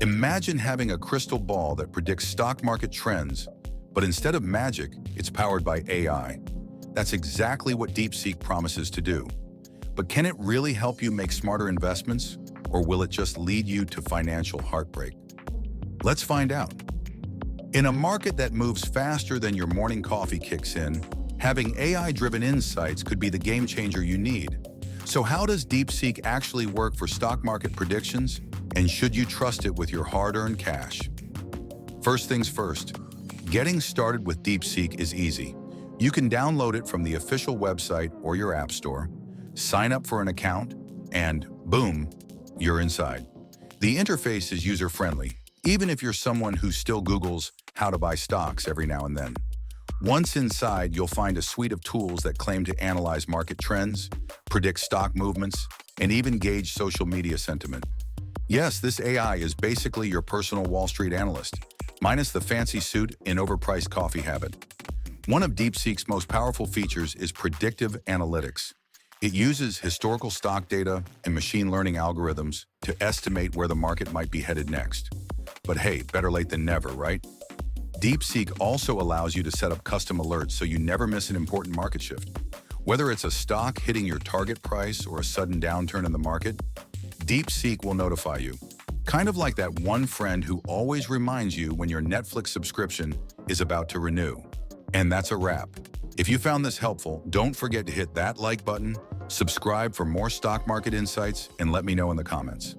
Imagine having a crystal ball that predicts stock market trends, but instead of magic, it's powered by AI. That's exactly what Deepseek promises to do. But can it really help you make smarter investments, or will it just lead you to financial heartbreak? Let's find out. In a market that moves faster than your morning coffee kicks in, having AI-driven insights could be the game changer you need. So how does Deepseek actually work for stock market predictions, and should you trust it with your hard-earned cash? First things first, getting started with Deepseek is easy. You can download it from the official website or your app store, sign up for an account, and boom, you're inside. The interface is user-friendly, even if you're someone who still Googles how to buy stocks every now and then. Once inside, you'll find a suite of tools that claim to analyze market trends, predict stock movements, and even gauge social media sentiment. Yes, this AI is basically your personal Wall Street analyst, minus the fancy suit and overpriced coffee habit. One of Deepseek's most powerful features is predictive analytics. It uses historical stock data and machine learning algorithms to estimate where the market might be headed next. But hey, better late than never, right? Deepseek also allows you to set up custom alerts so you never miss an important market shift. Whether it's a stock hitting your target price or a sudden downturn in the market, Deepseek will notify you. Kind of like that one friend who always reminds you when your Netflix subscription is about to renew. And that's a wrap. If you found this helpful, don't forget to hit that like button, subscribe for more stock market insights, and let me know in the comments.